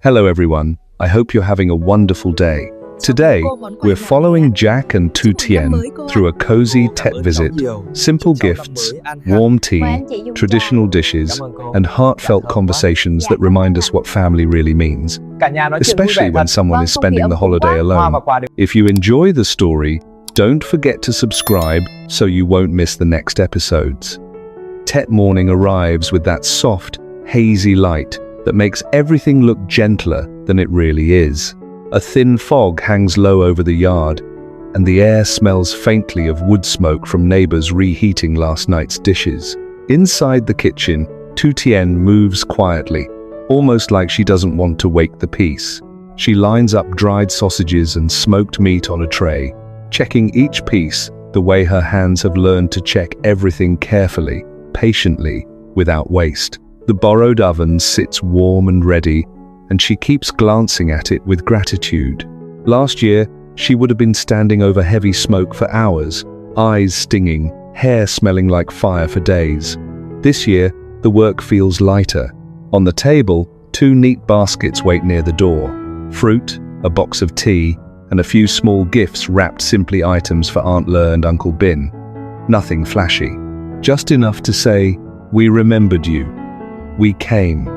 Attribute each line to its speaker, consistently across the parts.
Speaker 1: Hello everyone, I hope you're having a wonderful day. Today, we're following Jack and Tu Tien through a cozy Tet visit. Simple gifts, warm tea, traditional dishes, and heartfelt conversations that remind us what family really means, especially when someone is spending the holiday alone. If you enjoy the story, don't forget to subscribe so you won't miss the next episodes. Tet morning arrives with that soft, hazy light that makes everything look gentler than it really is. A thin fog hangs low over the yard, and the air smells faintly of wood smoke from neighbors reheating last night's dishes. Inside the kitchen, Tu Tien moves quietly, almost like she doesn't want to wake the peace. She lines up dried sausages and smoked meat on a tray, checking each piece the way her hands have learned to check everything carefully, patiently, without waste. The borrowed oven sits warm and ready, and she keeps glancing at it with gratitude. Last year, she would have been standing over heavy smoke for hours, eyes stinging, hair smelling like fire for days. This year, the work feels lighter. On the table, 2 neat baskets wait near the door. Fruit, a box of tea, and a few small gifts wrapped simply items for Aunt Le and Uncle Bin. Nothing flashy. Just enough to say, "We remembered you. We came."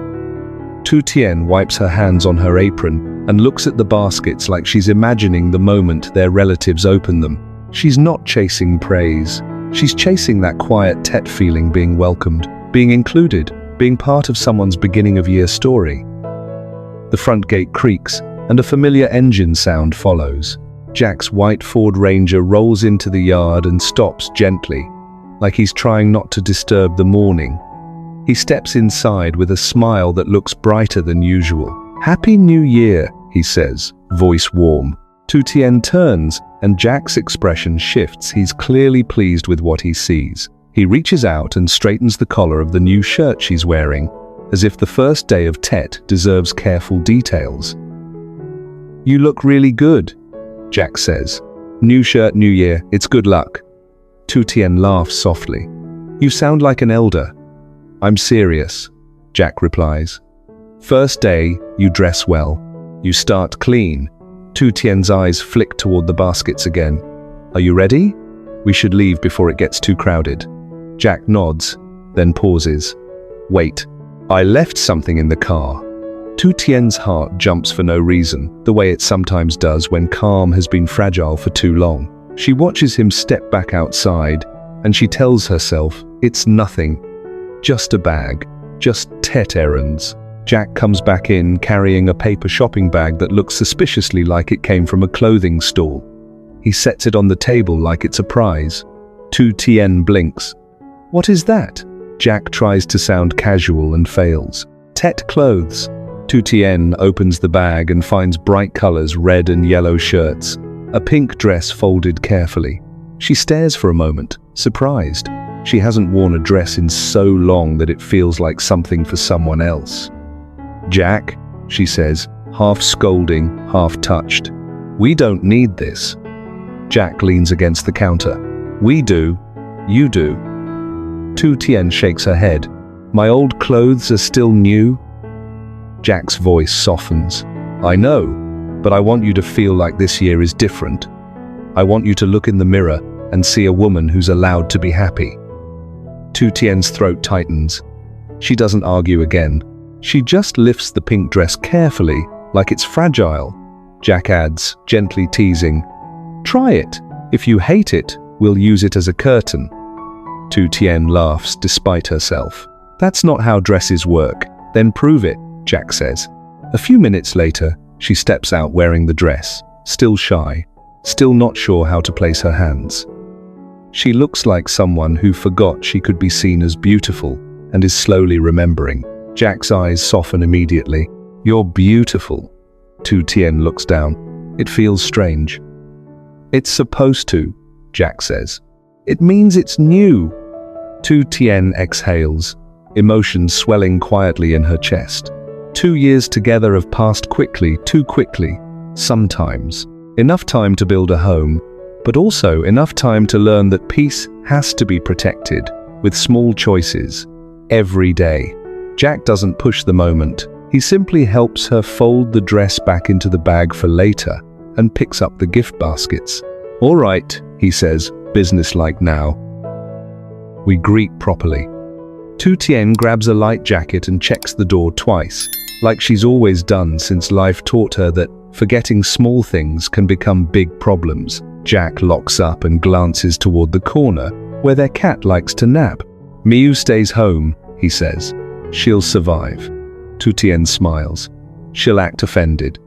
Speaker 1: Tu Tien wipes her hands on her apron and looks at the baskets like she's imagining the moment their relatives open them. She's not chasing praise. She's chasing that quiet Tet feeling, being welcomed, being included, being part of someone's beginning of year story. The front gate creaks and a familiar engine sound follows. Jack's white Ford Ranger rolls into the yard and stops gently, like he's trying not to disturb the morning. He steps inside with a smile that looks brighter than usual. "Happy New Year," he says, voice warm. Tu Tien turns, and Jack's expression shifts. He's clearly pleased with what he sees. He reaches out and straightens the collar of the new shirt she's wearing, as if the first day of Tet deserves careful details. "You look really good," Jack says. "New shirt, new year, it's good luck." Tu Tien laughs softly. "You sound like an elder." "I'm serious," Jack replies. "First day, you dress well. You start clean." Tu Tien's eyes flick toward the baskets again. "Are you ready? We should leave before it gets too crowded." Jack nods, then pauses. "Wait, I left something in the car." Tu Tien's heart jumps for no reason, the way it sometimes does when calm has been fragile for too long. She watches him step back outside, and she tells herself, it's nothing. Just a bag. Just Tet errands. Jack comes back in carrying a paper shopping bag that looks suspiciously like it came from a clothing stall. He sets it on the table like it's a prize. Tu Tien blinks. "What is that?" Jack tries to sound casual and fails. "Tet clothes." Tu Tien opens the bag and finds bright colors, red and yellow shirts. A pink dress folded carefully. She stares for a moment, surprised. She hasn't worn a dress in so long that it feels like something for someone else. "Jack," she says, half scolding, half touched. "We don't need this." Jack leans against the counter. "We do. You do." Tu Tien shakes her head. "My old clothes are still new." Jack's voice softens. "I know, but I want you to feel like this year is different. I want you to look in the mirror and see a woman who's allowed to be happy." Tu Tien's throat tightens. She doesn't argue again. She just lifts the pink dress carefully, like it's fragile. Jack adds, gently teasing, "Try it. If you hate it, we'll use it as a curtain." Tu Tien laughs despite herself. "That's not how dresses work." "Then prove it," Jack says. A few minutes later, she steps out wearing the dress, still shy, still not sure how to place her hands. She looks like someone who forgot she could be seen as beautiful and is slowly remembering. Jack's eyes soften immediately. "You're beautiful." Tu Tien looks down. It feels strange. "It's supposed to," Jack says. "It means it's new." Tu Tien exhales, emotions swelling quietly in her chest. 2 years together have passed quickly, too quickly, sometimes. Enough time to build a home, but also enough time to learn that peace has to be protected, with small choices, every day. Jack doesn't push the moment. He simply helps her fold the dress back into the bag for later and picks up the gift baskets. "All right," he says, businesslike now. We greet properly. Tu Tien grabs a light jacket and checks the door twice, like she's always done since life taught her that forgetting small things can become big problems. Jack locks up and glances toward the corner where their cat likes to nap. "Miu stays home," he says. "She'll survive." Tu Tien smiles. "She'll act offended."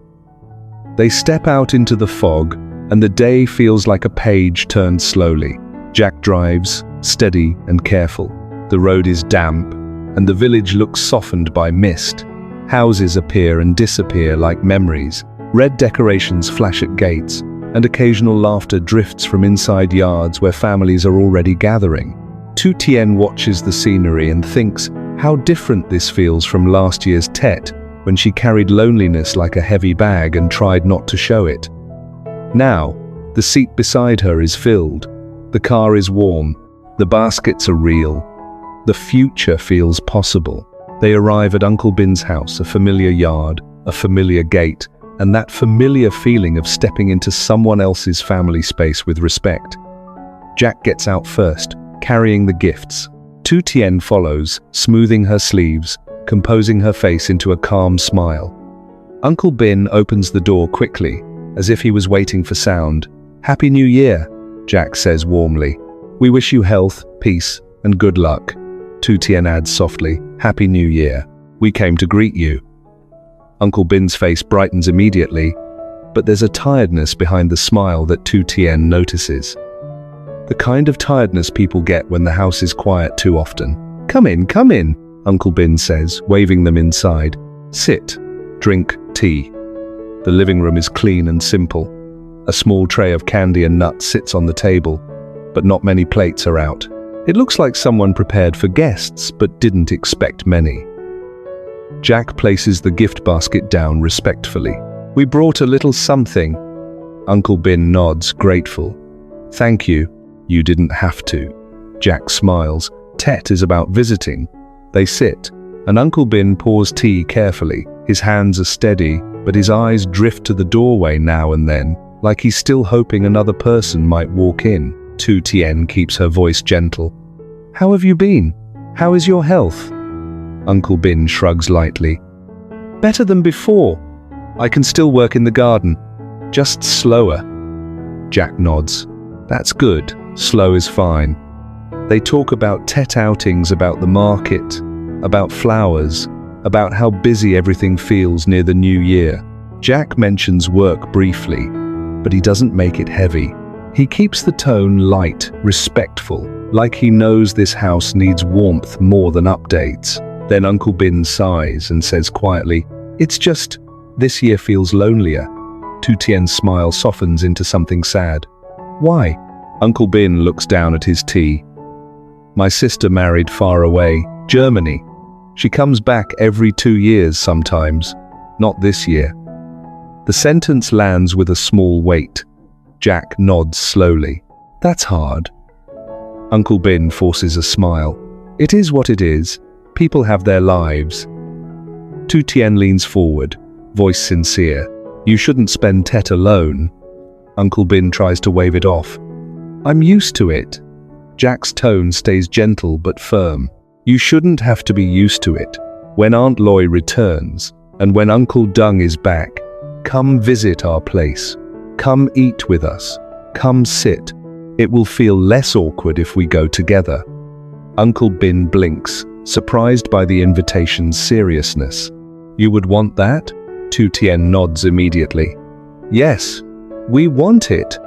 Speaker 1: They step out into the fog, and the day feels like a page turned slowly. Jack drives, steady and careful. The road is damp, and the village looks softened by mist. Houses appear and disappear like memories. Red decorations flash at gates, and occasional laughter drifts from inside yards where families are already gathering. Tu Tien watches the scenery and thinks how different this feels from last year's Tet, when she carried loneliness like a heavy bag and tried not to show it. Now, the seat beside her is filled. The car is warm. The baskets are real. The future feels possible. They arrive at Uncle Bin's house, a familiar yard, a familiar gate, and that familiar feeling of stepping into someone else's family space with respect. Jack gets out first, carrying the gifts. Tu Tien follows, smoothing her sleeves, composing her face into a calm smile. Uncle Bin opens the door quickly, as if he was waiting for sound. "Happy New Year," Jack says warmly. "We wish you health, peace, and good luck." Tu Tien adds softly, "Happy New Year. We came to greet you." Uncle Bin's face brightens immediately, but there's a tiredness behind the smile that Tu Tien notices. The kind of tiredness people get when the house is quiet too often. Come in," Uncle Bin says, waving them inside. "Sit, drink tea." The living room is clean and simple. A small tray of candy and nuts sits on the table, but not many plates are out. It looks like someone prepared for guests, but didn't expect many. Jack places the gift basket down respectfully. "We brought a little something." Uncle Bin nods, grateful. "Thank you. You didn't have to." Jack smiles. Tet is about visiting. They sit, and Uncle Bin pours tea carefully. His hands are steady, but his eyes drift to the doorway now and then, like he's still hoping another person might walk in. Tu Tien keeps her voice gentle. "How have you been? How is your health?" Uncle Bin shrugs lightly. "Better than before. I can still work in the garden. Just slower." Jack nods. "That's good. Slow is fine." They talk about Tet outings, about the market, about flowers, about how busy everything feels near the new year. Jack mentions work briefly, but he doesn't make it heavy. He keeps the tone light, respectful, like he knows this house needs warmth more than updates. Then Uncle Bin sighs and says quietly, "It's just, this year feels lonelier." Tu Tien's smile softens into something sad. "Why?" Uncle Bin looks down at his tea. "My sister married far away, Germany. She comes back every 2 years sometimes. Not this year." The sentence lands with a small weight. Jack nods slowly. "That's hard." Uncle Bin forces a smile. "It is what it is. People have their lives." Tu Tien leans forward, voice sincere. "You shouldn't spend Tet alone." Uncle Bin tries to wave it off. "I'm used to it." Jack's tone stays gentle but firm. "You shouldn't have to be used to it. When Aunt Loy returns, and when Uncle Dung is back, come visit our place. Come eat with us. Come sit. It will feel less awkward if we go together." Uncle Bin blinks, surprised by the invitation's seriousness. "You would want that?" Tu Tien nods immediately. "Yes, we want it."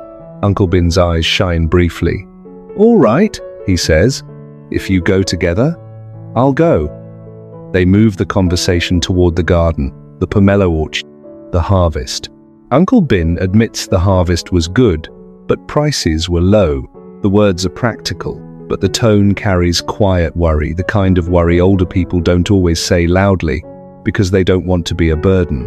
Speaker 1: Uncle Bin's eyes shine briefly. "All right," he says. "If you go together, I'll go." They move the conversation toward the garden, the pomelo orchard, the harvest. Uncle Bin admits the harvest was good, but prices were low. The words are practical, but the tone carries quiet worry, the kind of worry older people don't always say loudly, because they don't want to be a burden.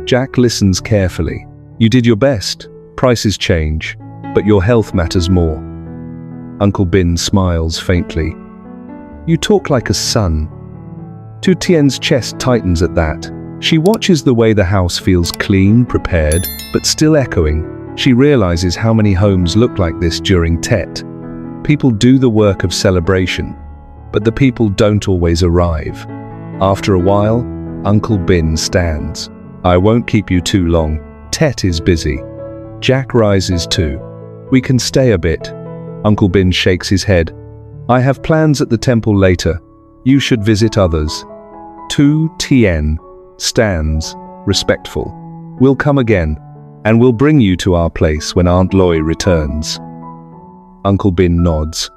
Speaker 1: Jack listens carefully. "You did your best. Prices change, but your health matters more." Uncle Bin smiles faintly. "You talk like a son." Tu Tien's chest tightens at that. She watches the way the house feels clean, prepared, but still echoing. She realizes how many homes look like this during Tet. People do the work of celebration, but the people don't always arrive. After a while, Uncle Bin stands. I won't keep you too long. Tet is busy. Jack rises too. We can stay a bit. Uncle Bin shakes his head. I have plans at the temple later. You should visit others. Tu Tien stands, respectful. We'll come again, and we'll bring you to our place when Aunt Loy returns. Uncle Bin nods,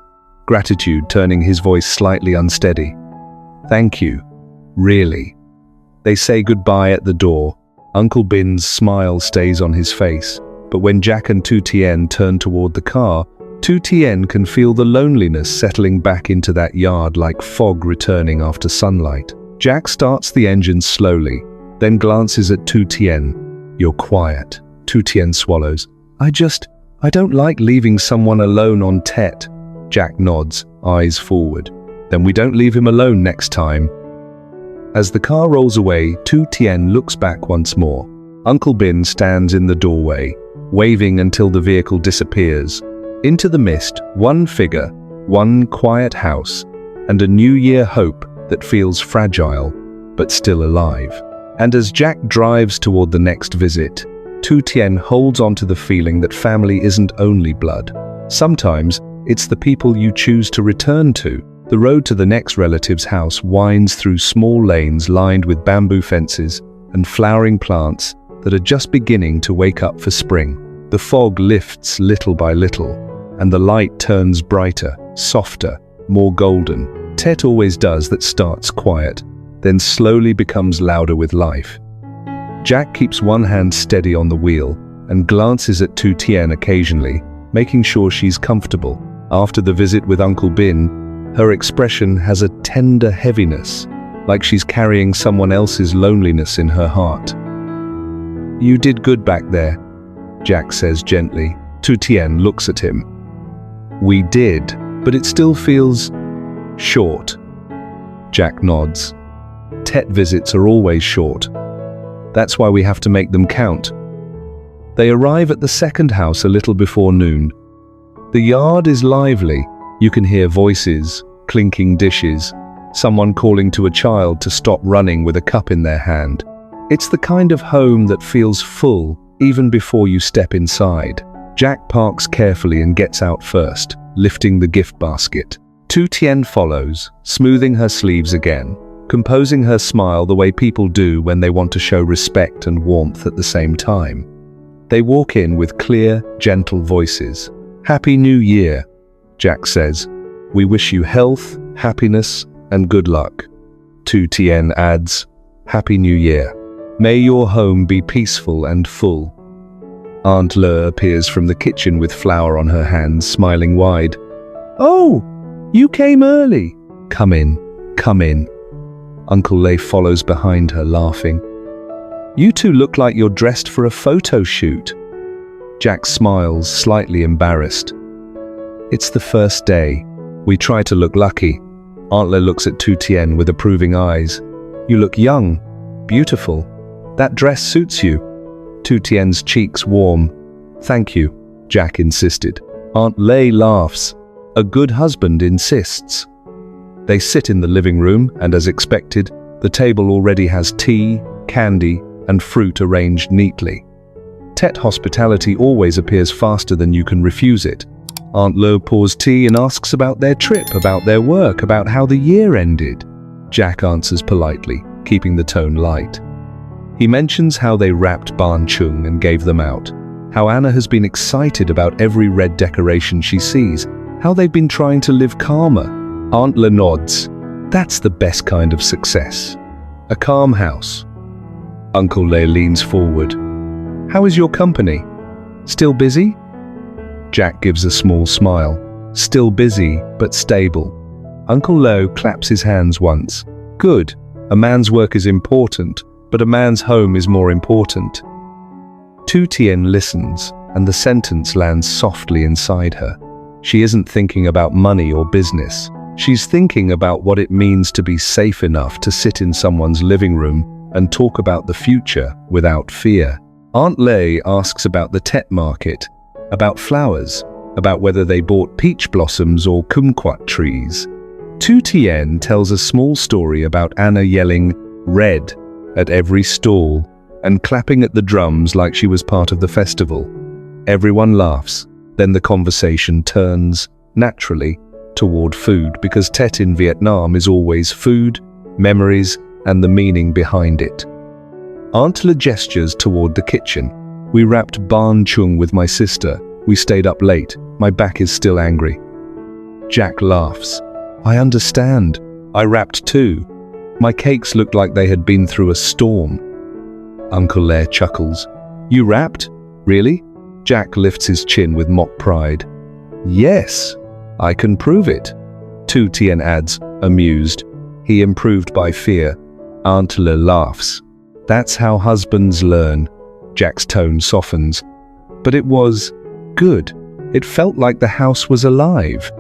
Speaker 1: gratitude turning his voice slightly unsteady. Thank you. Really. They say goodbye at the door. Uncle Bin's smile stays on his face, but when Jack and Tu Tien turn toward the car, Tu Tien can feel the loneliness settling back into that yard like fog returning after sunlight. Jack starts the engine slowly, then glances at Tu Tien. You're quiet. Tu Tien swallows. I don't like leaving someone alone on Tet. Jack nods, eyes forward. Then we don't leave him alone next time. As the car rolls away, Tu Tien looks back once more. Uncle Bin stands in the doorway, waving until the vehicle disappears. Into the mist, one figure, one quiet house, and a new year hope that feels fragile, but still alive. And as Jack drives toward the next visit, Tu Tien holds on to the feeling that family isn't only blood. Sometimes, it's the people you choose to return to. The road to the next relative's house winds through small lanes lined with bamboo fences and flowering plants that are just beginning to wake up for spring. The fog lifts little by little, and the light turns brighter, softer, more golden. Tet always does that starts quiet, then slowly becomes louder with life. Jack keeps one hand steady on the wheel and glances at Tu Tien occasionally, making sure she's comfortable. After the visit with Uncle Bin, her expression has a tender heaviness, like she's carrying someone else's loneliness in her heart. You did good back there, Jack says gently. Tu Tien looks at him. We did, but it still feels short. Jack nods. Tet visits are always short. That's why we have to make them count. They arrive at the second house a little before noon. The yard is lively. You can hear voices, clinking dishes, someone calling to a child to stop running with a cup in their hand. It's the kind of home that feels full even before you step inside. Jack parks carefully and gets out first, lifting the gift basket. Tu Tien follows, smoothing her sleeves again, composing her smile the way people do when they want to show respect and warmth at the same time. They walk in with clear, gentle voices. Happy New Year, Jack says. We wish you health, happiness, and good luck. Tu Tien adds, Happy New Year. May your home be peaceful and full. Aunt Le appears from the kitchen with flour on her hands, smiling wide. Oh, you came early. Come in, come in. Uncle Le follows behind her, laughing. You two look like you're dressed for a photo shoot. Jack smiles, slightly embarrassed. It's the first day. We try to look lucky. Aunt Le looks at Tu Tien with approving eyes. You look young, beautiful. That dress suits you. Tu Tien's cheeks warm. Thank you, Jack insisted. Aunt Le laughs. A good husband insists. They sit in the living room, and as expected, the table already has tea, candy, and fruit arranged neatly. Tet hospitality always appears faster than you can refuse it. Aunt Le pours tea and asks about their trip, about their work, about how the year ended. Jack answers politely, keeping the tone light. He mentions how they wrapped Ban Chung and gave them out, how Anna has been excited about every red decoration she sees, how they've been trying to live calmer. Aunt Le nods. That's the best kind of success. A calm house. Uncle Le leans forward. How is your company? Still busy? Jack gives a small smile. Still busy, but stable. Uncle Le claps his hands once. Good. A man's work is important, but a man's home is more important. Tu Tien listens, and the sentence lands softly inside her. She isn't thinking about money or business. She's thinking about what it means to be safe enough to sit in someone's living room and talk about the future without fear. Aunt Ly asks about the Tet market, about flowers, about whether they bought peach blossoms or kumquat trees. Tu Tien tells a small story about Anna yelling "red" at every stall and clapping at the drums like she was part of the festival. Everyone laughs. Then the conversation turns, naturally, toward food, because Tet in Vietnam is always food, memories, and the meaning behind it. Aunt Ly gestures toward the kitchen. We wrapped ban chung with my sister. We stayed up late. My back is still angry. Jack laughs. I understand. I wrapped too. My cakes looked like they had been through a storm. Uncle Ly chuckles. You wrapped? Really? Jack lifts his chin with mock pride. Yes, I can prove it. Tu Tien adds, amused. He improved by fear. Aunt Ly laughs. That's how husbands learn. Jack's tone softens. But it was good. It felt like the house was alive.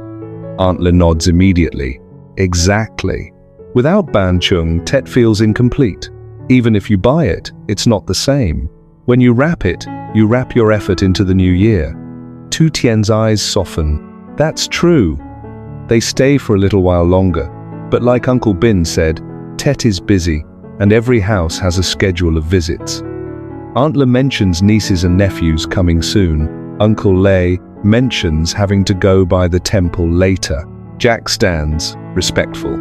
Speaker 1: Aunt Ly nods immediately. Exactly. Without ban chung, Tet feels incomplete. Even if you buy it, it's not the same. When you wrap it, you wrap your effort into the new year. Tu Tien's eyes soften. That's true. They stay for a little while longer. But like Uncle Bin said, Tet is busy, and every house has a schedule of visits. Aunt Ly mentions nieces and nephews coming soon. Uncle Ly mentions having to go by the temple later. Jack stands, respectful.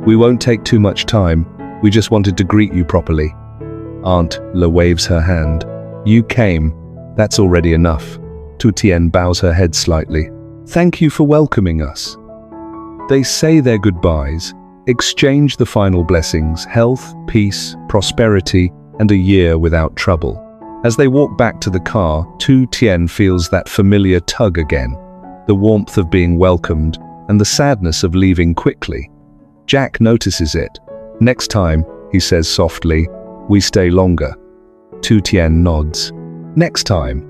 Speaker 1: We won't take too much time. We just wanted to greet you properly. Aunt Ly waves her hand. You came. That's already enough. Tu Tien bows her head slightly. Thank you for welcoming us. They say their goodbyes, exchange the final blessings, health, peace, prosperity, and a year without trouble. As they walk back to the car, Tu Tien feels that familiar tug again, the warmth of being welcomed and the sadness of leaving quickly. Jack notices it. Next time, he says softly, we stay longer. Tu Tien nods. Next time.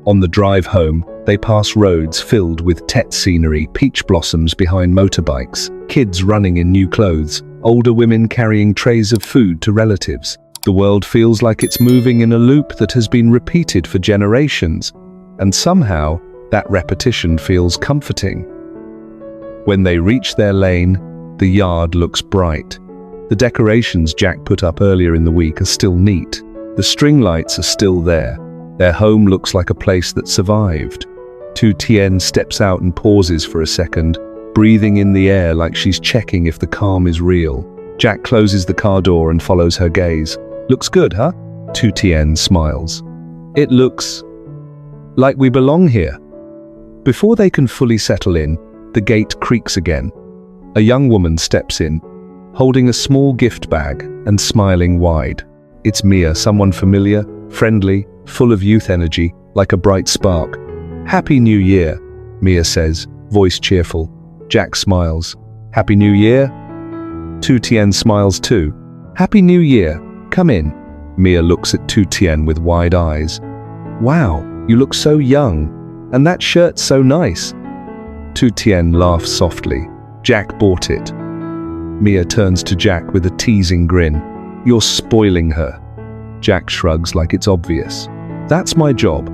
Speaker 1: On the drive home, they pass roads filled with Tet scenery, peach blossoms behind motorbikes, kids running in new clothes, older women carrying trays of food to relatives. The world feels like it's moving in a loop that has been repeated for generations, and somehow that repetition feels comforting. When they reach their lane, the yard looks bright. The decorations Jack put up earlier in the week are still neat. The string lights are still there. Their home looks like a place that survived. Tu Tien steps out and pauses for a second, breathing in the air like she's checking if the calm is real. Jack closes the car door and follows her gaze. Looks good, huh? Tu Tien smiles. It looks like we belong here. Before they can fully settle in, the gate creaks again. A young woman steps in, holding a small gift bag and smiling wide. It's Mia, someone familiar, friendly, full of youth energy, like a bright spark. Happy New Year, Mia says, voice cheerful. Jack smiles. Happy New Year? Tu Tien smiles too. Happy New Year. Come in. Mia looks at Tu Tien with wide eyes. Wow, you look so young. And that shirt's so nice. Tu Tien laughs softly. Jack bought it. Mia turns to Jack with a teasing grin. You're spoiling her. Jack shrugs like it's obvious. That's my job.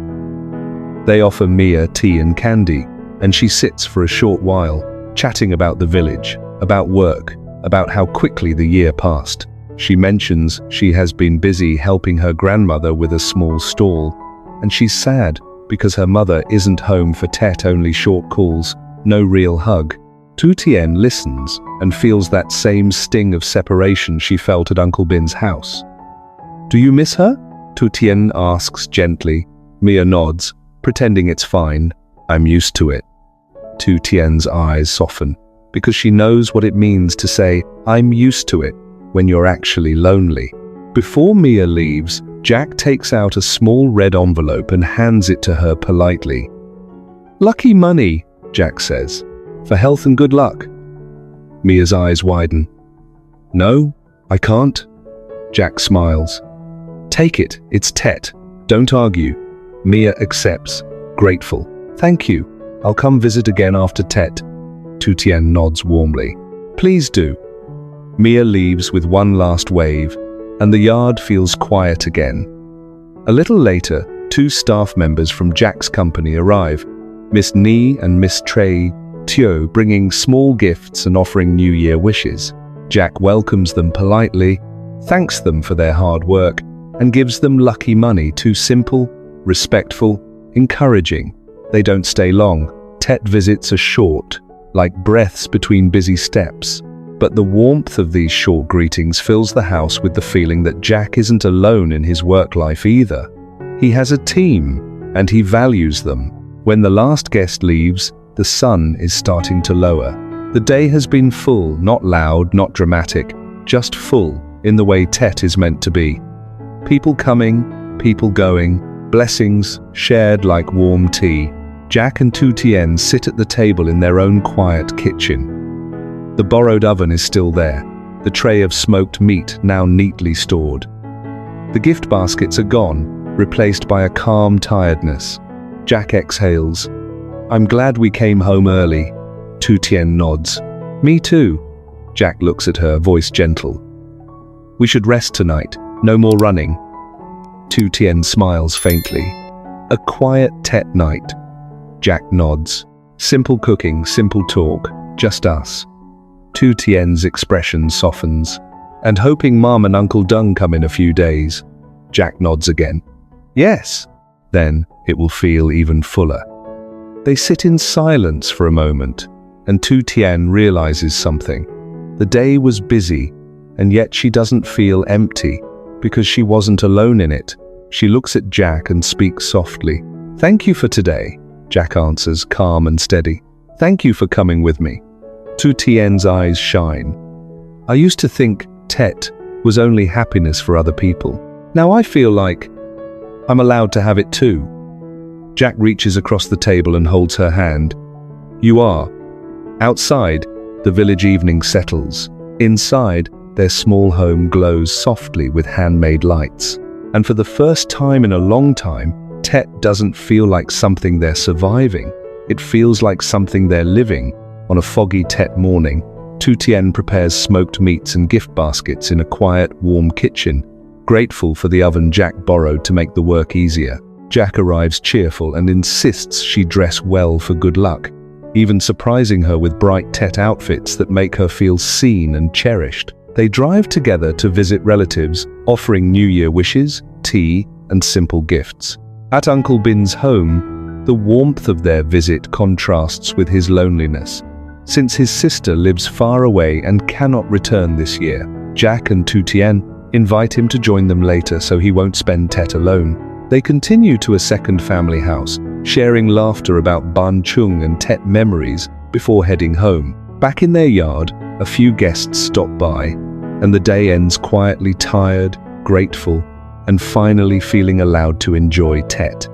Speaker 1: They offer Mia tea and candy, and she sits for a short while, chatting about the village, about work, about how quickly the year passed. She mentions she has been busy helping her grandmother with a small stall, and she's sad because her mother isn't home for Tet, only short calls, no real hug. Tu Tien listens and feels that same sting of separation she felt at Uncle Bin's house. Do you miss her? Tu Tien asks gently. Mia nods, pretending it's fine. I'm used to it. Tu Tien's eyes soften, because she knows what it means to say, I'm used to it, when you're actually lonely. Before Mia leaves, Jack takes out a small red envelope and hands it to her politely. Lucky money, Jack says. For health and good luck. Mia's eyes widen. No, I can't. Jack smiles. Take it, it's Tet. Don't argue. Mia accepts, grateful. Thank you. I'll come visit again after Tet. Tu Tien nods warmly. Please do. Mia leaves with one last wave, and the yard feels quiet again. A little later, two staff members from Jack's company arrive, Miss Ni and Miss Trey Teo, bringing small gifts and offering New Year wishes. Jack welcomes them politely, thanks them for their hard work, and gives them lucky money. Too simple, respectful, encouraging. They don't stay long. Tet visits are short, like breaths between busy steps. But the warmth of these short greetings fills the house with the feeling that Jack isn't alone in his work life either. He has a team, and he values them. When the last guest leaves, the sun is starting to lower. The day has been full, not loud, not dramatic, just full, in the way Tet is meant to be. People coming, people going, blessings shared like warm tea. Jack and Tu Tien sit at the table in their own quiet kitchen. The borrowed oven is still there, the tray of smoked meat now neatly stored. The gift baskets are gone, replaced by a calm tiredness. Jack exhales. I'm glad we came home early. Tu Tien nods. Me too. Jack looks at her, voice gentle. We should rest tonight, no more running. Tu Tien smiles faintly. A quiet Tet night. Jack nods. Simple cooking, simple talk, just us. Tu Tien's expression softens. And hoping Mom and Uncle Dung come in a few days. Jack nods again. Yes. Then it will feel even fuller. They sit in silence for a moment, and Tu Tien realizes something. The day was busy, and yet she doesn't feel empty, because she wasn't alone in it. She looks at Jack and speaks softly. Thank you for today, Jack answers, calm and steady. Thank you for coming with me. Tu Tien's eyes shine. I used to think Tet was only happiness for other people. Now I feel like I'm allowed to have it too. Jack reaches across the table and holds her hand. You are. Outside, the village evening settles. Inside, their small home glows softly with handmade lights. And for the first time in a long time, Tet doesn't feel like something they're surviving. It feels like something they're living. On a foggy Tet morning, Tu Tien prepares smoked meats and gift baskets in a quiet, warm kitchen, grateful for the oven Jack borrowed to make the work easier. Jack arrives cheerful and insists she dress well for good luck, even surprising her with bright Tet outfits that make her feel seen and cherished. They drive together to visit relatives, offering New Year wishes, tea, and simple gifts. At Uncle Bin's home, the warmth of their visit contrasts with his loneliness. Since his sister lives far away and cannot return this year, Jack and Tu Tien invite him to join them later so he won't spend Tet alone. They continue to a second family house, sharing laughter about Ban Chung and Tet memories before heading home. Back in their yard, a few guests stop by, and the day ends quietly, tired, grateful, and finally feeling allowed to enjoy Tet.